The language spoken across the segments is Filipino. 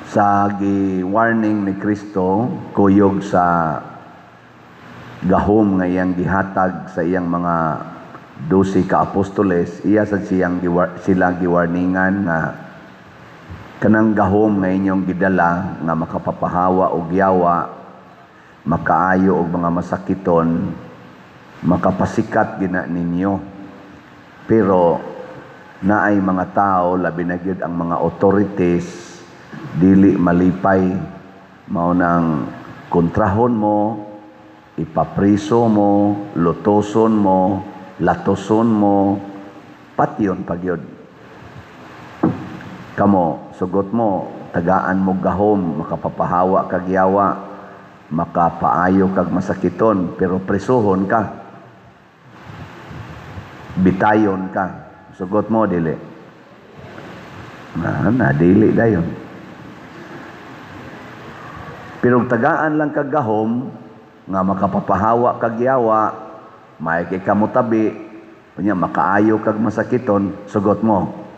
sa gi-warning ni Kristo kuyog sa gahom nga iyang gihatag sa iyang mga 12 ka apostoles, iya sad sila giwarningan nga kanang gahom nga inyong gidala nga makapapahawa og yawa, makaayo og mga masakiton, makapasikat gina ninyo. Pero naay mga tao, labi na gyud ang mga authorities, dili malipay, mao nang kontrahon mo, ipapriso mo, lutoson mo, latoson mo, patyon pagyod. Kamo, sugot mo, tagaan mo gahom, makapapahawa kag yawa, makapaayo kag masakiton, pero presohon ka. Bitayon ka. Sugot mo, dili. Dili dayon. Pero tagaan lang kag gahom, nga makapapahawa kag yawa, may kay kamutabi, kunya makaayo kag masakiton, sugot mo.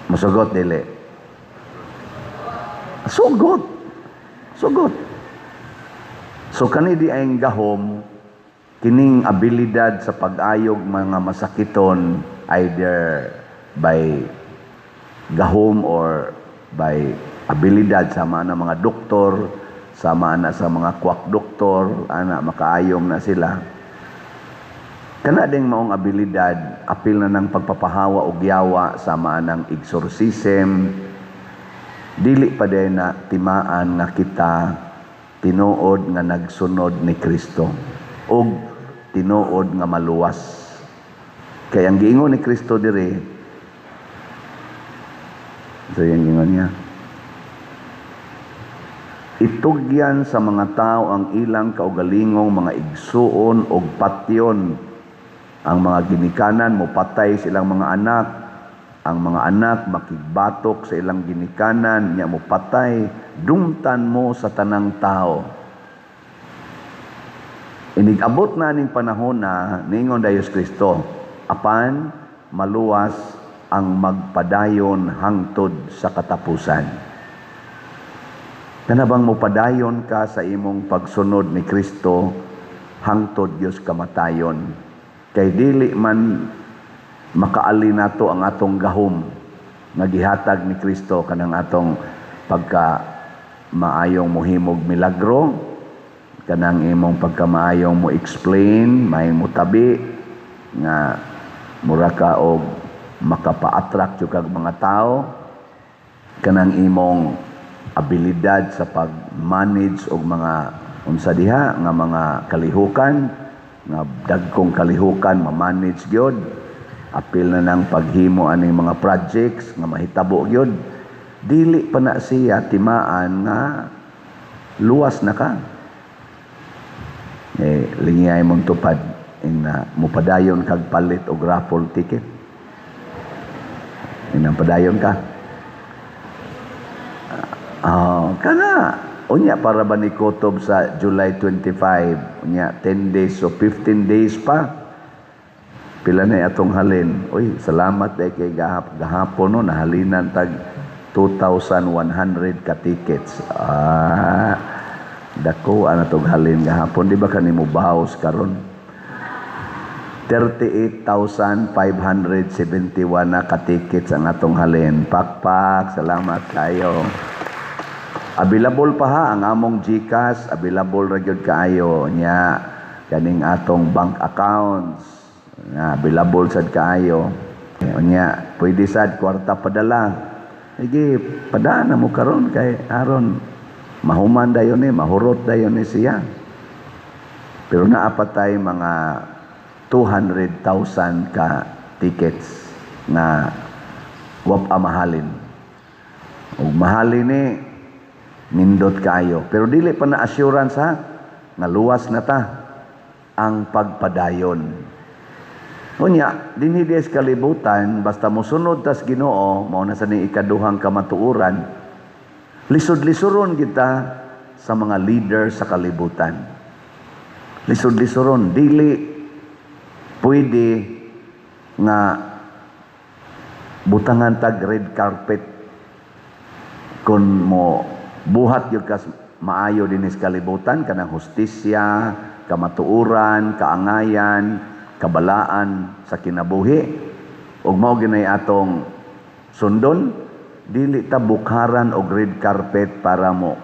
Masugot dili. Sugot. So kanidi ay gahom, kining abilidad sa pag-ayog mga masakiton, either by gahom or by abilidad, sama na mga doktor, sama na sa mga kwak doktor, makaayom na sila. Kana ding maong abilidad, apil na ng pagpapahawa og yawa, sama ng exorcism, dili pa din na timaan nga kita tinuod nga nagsunod ni Kristo og tinuod nga maluwas. Kaya ang giingon ni Kristo diri, so yung giingon niya, itugyan sa mga tao ang ilang kaugalingong mga igsuon o patyon. Ang mga ginikanan mo patay sa ilang mga anak. Ang mga anak makigbatok sa ilang ginikanan, niya mo patay. Dumtan mo sa tanang tao. Inigabot na ning panahon na ningon Diyos Kristo, apan maluwas ang magpadayon hangtod sa katapusan. Kanabang mo padayon ka sa imong pagsunod ni Kristo hangtod Dios kamatayon. Kay dili man makaali nato ang atong gahom nga gihatag ni Kristo kanang atong pagka maayong mohimog milagro, kanang imong pagka maayong mo explain, may mutabi nga mura ka og makapa-attract yung kag mga tao, kanang imong abilidad sa pag-manage og mga unsa diha nga mga kalihukan, nga dagkong kalihukan ma-manage gyud, apil na ng paghimo aning mga projects nga mahitabo gyud, dili pa na siya timaan nga luwas na ka. Lingiyay mong tupad na mupadayon kag palit og raffle ticket. Inang padayon ka. Kana unya para ba ni kutob sa July 25, unya 10 days o 15 days pa, pila na atong halin. Uy, salamat kay gahapon no nahalinan tag 2,100 ka tickets. Dako ana tong halin gahapon, di ba kanimo bahaos karon? 38,571 na ka tickets ang atong halin. Pakpak, salamat kayo. Available pa ha ang among GCash, available ra gyud kaayo nya kaning atong bank accounts. Available sad kaayo. Nya pwede sad kwarta padala. Sige, padana mo karon kay aron mahuman dayon ni, mahurot dayon ni siya. Pero naapatay mga 200,000 ka tickets na wap mahalin. Ug mahalin ni nindot kayo. Pero dili pa na assurance ha, nga luwas na ta ang pagpadayon. Unya, dinhi des kalibutan, basta mosunod tas Ginoo, mao na sa ni ikaduhang kamatuoran, lisod-lisoron kita sa mga leader sa kalibutan. Lisod-lisoron, dili pwede nga butangan tag red carpet Kung mo buhat yung kas maayo din sa kalibutan, kanang hustisya, kamatuuran, kaangayan, kabalaan sa kinabuhi, ug mao ginay atong sundon, dili ta bukharan og red carpet para mo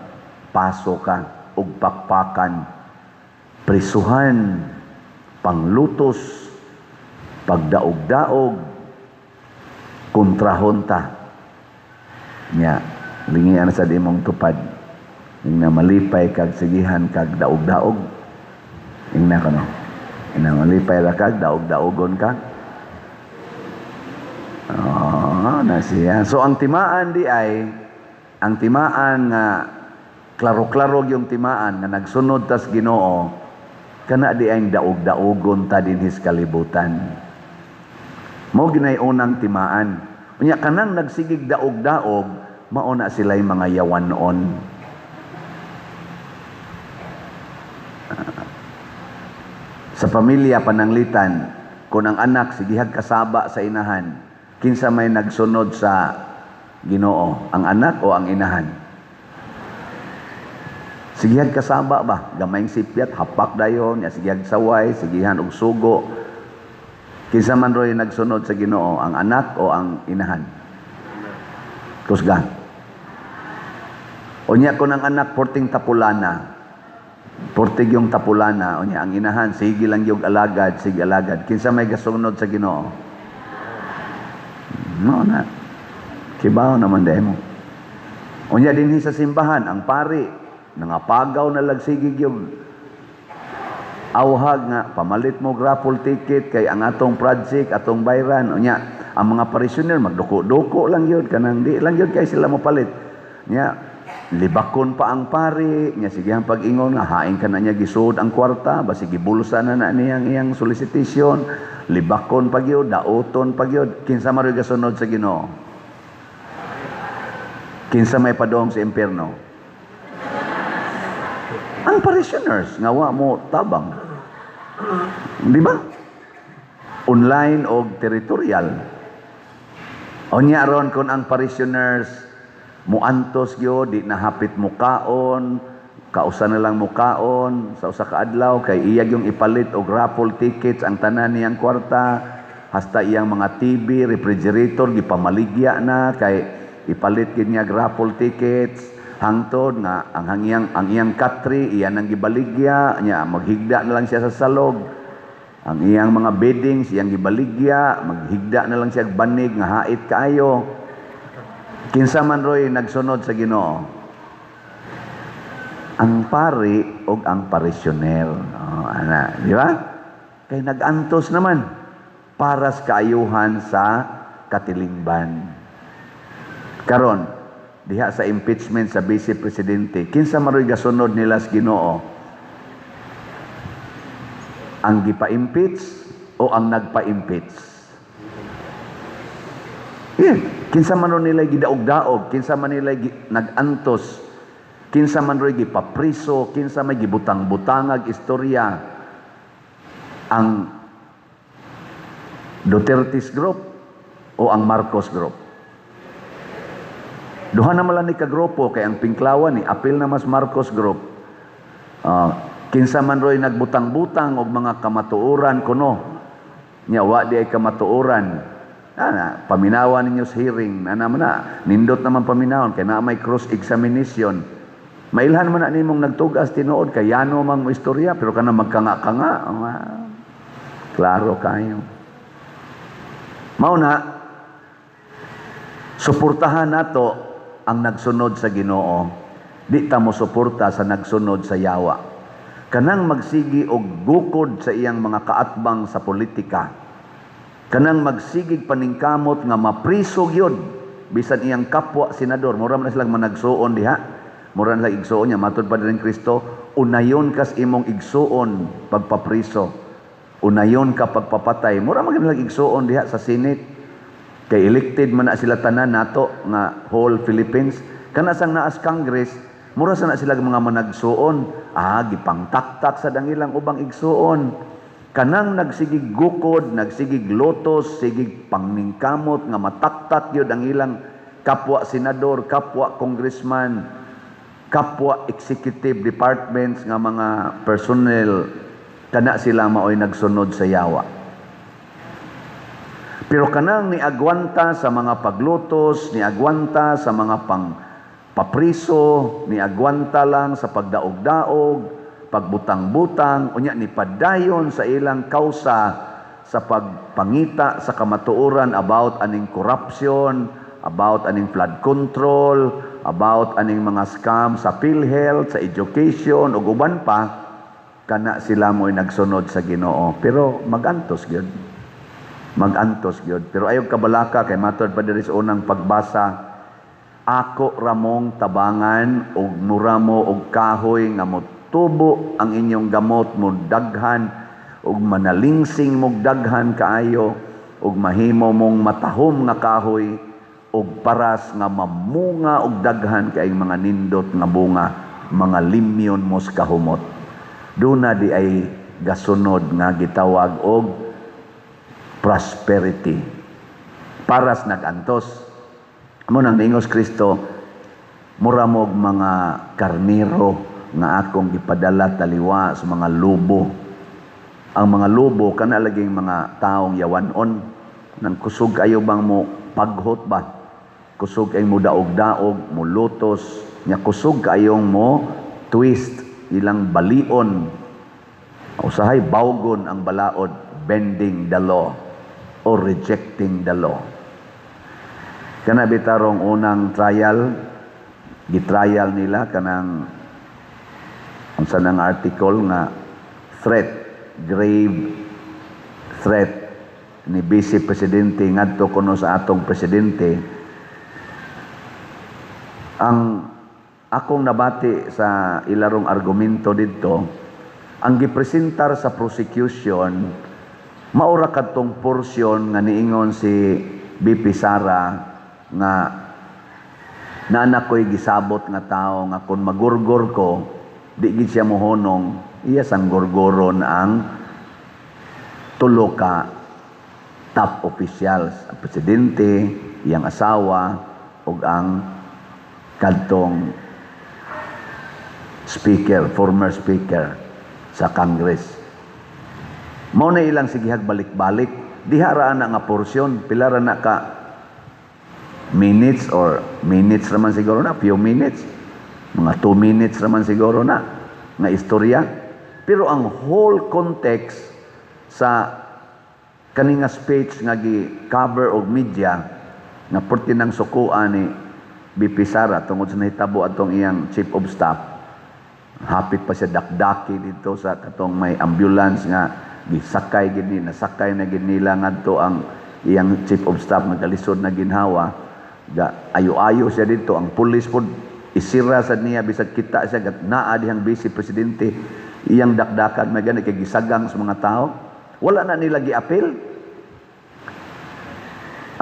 paso ka og pakpakan, prisuhan, panglutos, pagdaog-daog, kontrahon ta. Nya, lingian sa di mong tupad. Ing na malipay kag sigihan kag daog-daog. Ing na kano. Ing na malipay ra kag daog-daogon ka. Na siya. So ang timaan di ay, ang timaan nga klaro-klaro yung timaan nga nagsunod tas Ginoo, kana di ay daog-daogon ta dinhi sa kalibutan. Mao ginay unang timaan. Unya kanang nagsigig daog-daog, mao na sila'y mga yawanon. Sa pamilya pananglitan, kung ang anak sigihag kasaba sa inahan, kinsa may nagsunod sa Ginoo, ang anak o ang inahan? Sigihag kasaba ba? Gamayng sipyat, hapak dayon, ya sigihag saway, sigihan og sugo. Kinsa man roy nagsunod sa Ginoo, ang anak o ang inahan? Kusgan. Unya ko ng anak porting tapulana. Portig yung tapulana, unya ang inahan sige lang yung alagad, sige alagad. Kinsa may gasunod sa Ginoo? No na. Kibaw naman demo. Unya dinhi sa simbahan ang pari nangapagaw na lagsigig yung awhag nga pamalit mo raffle ticket kay ang atong project atong bayran. Unya ang mga parishioner magduko-duko lang yun kanang di lang yun kay sila mopalit. Nya libakon pa ang pari, nya sige ang pag-ingon nga hain ka na niya gisud ang kwarta, basi gibulsa na niyang iyang solicitation, libakon pa gyud, daoton pa gyud. Kinsa maroy gasunod sa Ginoo? Kinsa may padong sa impierno? Ang parishioners nga wa mo tabang. Di ba? Online o territorial. Unya ron kun ang parishioners muantos gyud, di nahapit mukaon, kausa na lang mukaon sa usa ka adlaw kay iya yung ipalit og raffle tickets ang tanan niyang kwarta, hasta iyang mga TV, refrigerator gipamaligya na kay ipalit gid niya raffle tickets hangtod nga ang iyang katri iya nang gibaligya nya, maghigda na lang siya sa salog. Ang iyang mga beddings iyang gibaligya, maghigda na lang siya banig nga hait kaayo. Kinsa man roy nagsunod sa Ginoo? Ang pari o ang parisyoner. Ana, di ba? Kay nagantos naman para sa kaayuhan sa katilingban. Karon, diha sa impeachment sa Vice Presidente, kinsa man roy gasunod nila sa Ginoo? Ang gipa-impeach o ang nagpa-impeach? Kinsa man nila gidaog-daog, kinsa man nila nagantos, kinsa man roy gipapriso, kinsa may gibutang-butangag istorya. Ang Duterte's group o ang Marcos group? Duha naman lang ni kagrupo kay ang Pinklawan ni apil na mas Marcos group. Kinsa man roy nagbutang-butang og mga kamatuoran kuno. Nya wa di ay kamatuoran. Paminawan ninyo sa hearing, nindot naman paminawon, kaya na may cross-examination. Mailhan man na nimong nagtugas, tinuod, kaya yano mang mo istorya, pero ka na magkanga-kanga. Klaro kayo. Mauna, suportahan nato ang nagsunod sa Ginoo. Di ta mo suporta sa nagsunod sa yawa. Kanang magsigi og gukod sa iyang mga kaatbang sa politika. Kanang magsigig paningkamot nga mapriso gyud bisan iyang kapwa senador, mura man silang managsuon diha, mura na igsuon niya matud pa din Kristo, unayon kas imong igsuon pagpapriso, unayon ka pagpapatay, mura man silang igsuon diha sa Senate, kay elected man na sila tanan nato nga whole Philippines, kana sang naas Congress, mura sa na sila mga managsuon, gipangtaktak sa dangilang ubang igsuon. Kanang nagsigig gukod, nagsigig lotos, sigig pangningkamot nga mataktak yun ang ilang kapwa senador, kapwa congressman, kapwa executive departments nga mga personnel, kana sila maoy nagsunod sa yawa. Pero kanang niagwanta sa mga paglutos, niagwanta sa mga papriso, niagwanta lang sa pagdaog-daog, pagbutang-butang, unya ni padayon sa ilang kausa sa pagpangita sa kamatuoran about aning corruption, about aning flood control, about aning mga scam sa PhilHealth, sa education, ug uban pa, kana sila mo'y nagsunod sa Ginoo. Pero magantos gyud. Magantos gyud. Pero ayog kabalaka kay matod pa diri sa unang pagbasa, ako ramong tabangan ug muramo og kahoy nga motubo ang inyong gamot mo daghan ug manalingsing mong daghan kaayo ug mahimo mong matahom nga kahoy ug paras nga mamunga og daghan kay mga nindot nga bunga, mga limyon mos kahumot. Duna di ay gasunod nga gitawag og prosperity. Paras nagantos. Amo nang niingos Kristo, mura mog mga karniro nga akong gipadala taliwa sa mga lubo. Ang mga lubo kana laging mga taong yawanon nang kusog kayo bang mo paghot ba? Kusog ay mo daog-daog, mo lutos, nya kusog kayong mo twist ilang balion. Usahay bawgon ang balaod, bending the law or rejecting the law. Kana bitarong unang trial, gitrial nila kanang unsa nang article nga threat, grave threat ni Vice Presidente ngadto kuno sa atong presidente. Ang akong nabati sa ilarong argumento didto, ang gipresentar sa prosecution maura kadtong porsyon nga niingon si BP Sara nga naanak ko'y gisabot nga tao nga kung magurgor ko, di gid siya mohonong, iya sang gorgoron ang tulo ka top officials, ang presidente, iyang asawa, ug ang kadtong speaker, former speaker sa Congress. Mao na ilang sigihag balik-balik, diha ra na nga porsyon, pila ra na ka minutes or minutes naman siguro na, few minutes, mga 2 minutes naman siguro na, nga istorya. Pero ang whole context sa kaninga speech nga gi-cover og media, nga porti ng sukuan ni BP Sara, tungod sa nahitabo atong iyang chief of staff, hapit pa siya dakdaki dito sa katong may ambulance nga, gisakay gini, nasakay na ginila ngadto ang iyang chief of staff, nagalisod na ginhawa, ayo-ayo siya dito, ang pulis po isira sa niya bisag kita siya gat naa dihang Vice Presidente iyang dakdakan may gani kay gisagang sa mga tao, wala na nila giapil.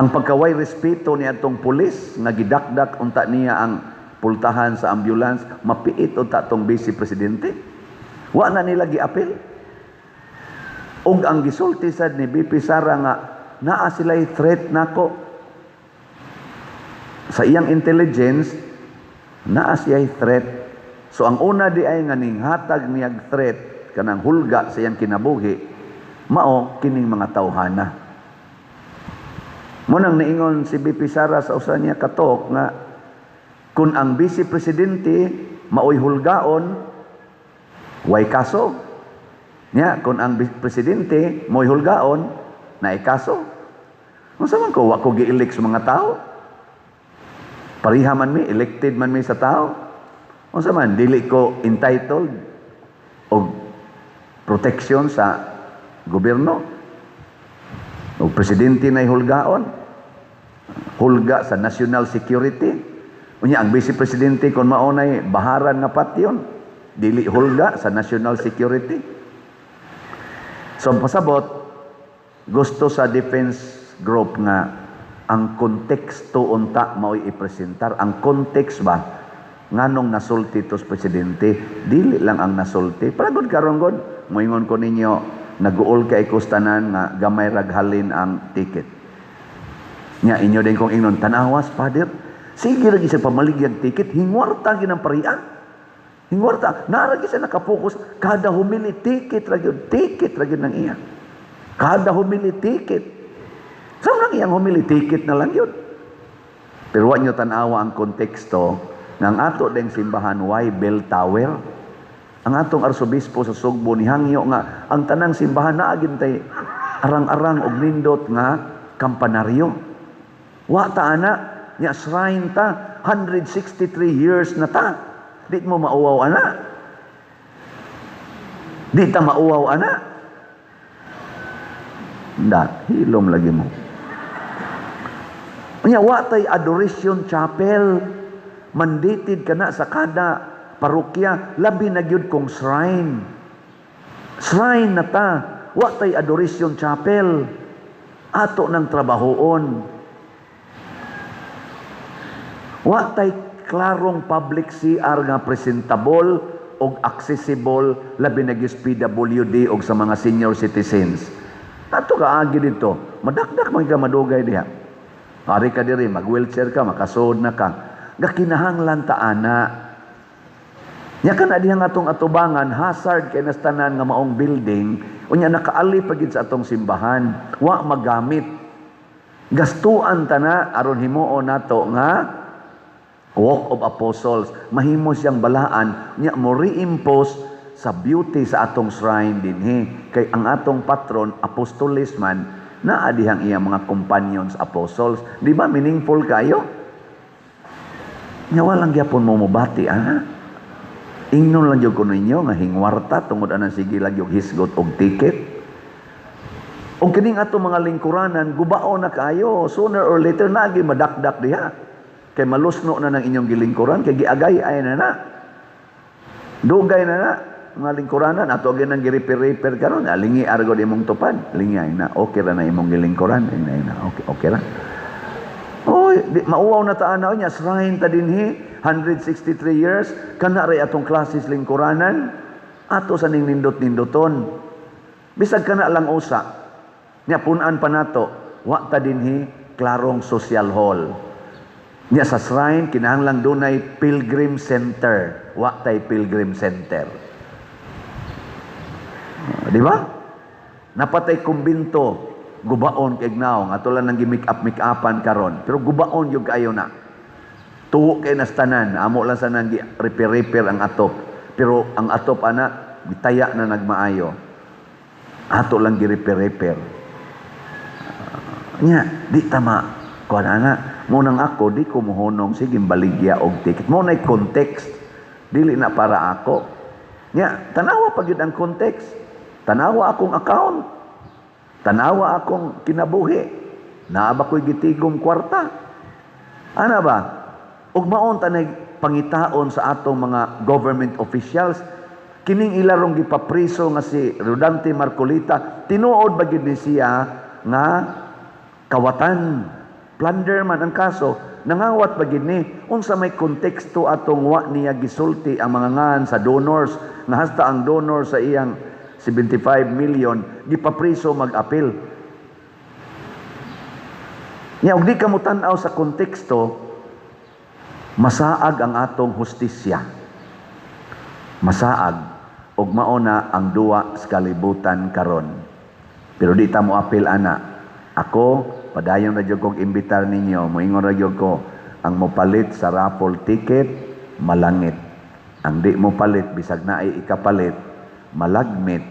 Ang pagkaway respeto ni atong pulis nga gidakdak unta niya ang pultahan sa ambulance, mapiit unta atong Vice Presidente, wala na nila giapil. Ug ang gisulti sad ni BP Sara nga naa sila'y threat nako sa iyang intelligence, naa siya'y threat. So ang una di ay nga ninghatag niyag threat kanang hulga sa iyang kinabuhi, mao kining mga tawhana. Munang niingon si BP Sara sa usa niya katok nga kung ang Vice Presidente maoy hulgaon, way kaso. Nya kung ang presidente mo'y hulgaon, na ikaso. Unsa man ko, wa ko gi-elect sa mga tao? Pariha man mi, elected man mi sa tao? Unsa man, dili ko entitled o protection sa gobyerno? O presidente na hulgaon? Hulga sa national security? Unya, ang vice presidente kung maunay baharan nga patyon, dili hulga sa national security? So, pasabot, gusto sa defense group nga ang konteksto unta mao'y ipresentar. Ang kontekst ba, nganong nasulti tos presidente, dili lang ang nasulti. Paragod karon god, moingon ko ninyo, nag-uol kay kustanan nga gamay raghalin ang ticket. Nya inyo din kong ingnon, tanawas, Father, Sige lagi sa pamaligyan ticket, hingwarta ginang parian. Hingwarta, naragi sa nakapokus, kada humili ticket lagi ng iya. Kada humili ticket. Saan lang iyang humili ticket na lang yun? Pero huwag nyo tanawa ang konteksto ng ato ding simbahan, why bell tower? Ang atong arsobispo sa Sugbo ni hangyo nga, ang tanang simbahan na agintay arang-arang og nindot nga kampanaryo. Wa ta ana, nya shrine ta, 163 years na ta. Di mo mauwaw ana. Di ta mauwaw ana. Hilom lagi mo. Nya wa tay adoration chapel, mandated kana sa kada parokya, labi na gyud kong shrine. Shrine na ta, wa tay adoration chapel. Ato ng trabahoon. Wa tay klarong public CR nga presentable og accessible, labi na gyud PWD og sa mga senior citizens. Ato kaagi dito, madakdak man ka madugay diha. Ari ka diri, mag-wheelchair ka, makasod na ka. Gakinahanglan ta ana. Nya kana diha nga atong atubangan, hazard kay nastanan nga maong building, unya nakaali pagid sa atong simbahan, wa magamit. Gastuan ta na aron himuon nato nga Walk of Apostles, mahimo siyang balaan, nya mo reimpose sa beauty sa atong shrine dinhi. Kay ang atong patron, apostolis man, naa dihang iyang mga companions, apostles. Di ba meaningful kayo? Nya walang gyapon mo mobati, Ingnon lang yung kuno ninyo, nga hingwarta, tungod anang sige lang yung hisgot og ticket. O kining ato mga lingkuranan, gubao na kayo, sooner or later, nagi madakdak diha. Kay malusno na ng inyong gilingkuran, kay giagay ay na. Dugay na. Mga lingkuranan, ato agad nang gi-repair karon, lingi argo di mong tupad, lingi ay na, okay ra na imong gilingkuran, ay na, okay ra. Oy, mauwaw na taanaw niya, shrine ta dinhi, 163 years, kana ray atong klases lingkuranan, ato sa ning nindot-nindoton. Bisag kana lang usa, nya punan pa nato, wa ta dinhi klarong social hall. Nya sa shrine, kinahanglang dunay pilgrim center, wa tay pilgrim center. Di ba? Napatay kumbinto, gubaon kay gnaw, nga tulan nang gimik-up-mik-upan karon. Pero gubaon yung kayo na. Tuwo kay nastanan, amo lang sa nang repair ang atop. Pero ang atop ana, bitaya na nagmaayo. Ato lang gi-repair. Nya, di tama. Kuan ana, munang ako, di ko muhunong, sige baligya og ticket. Muna'y context, dili na para ako. Nya, tanawa pagid ang context. Tanawa akong account. Tanawa akong kinabuhi. Naaba ko'y gitigom kwarta. Ana ba? Ug maon tanay pangitaon sa atong mga government officials, kining ilarong gipapriso nga si Rodante Marcolita, tinuod ba gid ni siya nga kawatan, plunder man ang kaso, nangawat ba gid ni unsa may konteksto atong wa niya gisulti ang mga ngan sa donors, nga hasta ang donor sa iyang 75 million, gipapriso mag-apil. Nya, og di ka mo tan-aw sa konteksto, masaag ang atong hustisya. Masaag, og mauna ang duwa sa kalibutan karon. Pero di ta mo apil ana. Ako, padayon ra jud kog imbitar ninyo, moingon ra jud ko, ang mopalit sa raffle ticket, malangit. Ang di mo palit, bisag na ay ikapalit, malagmit,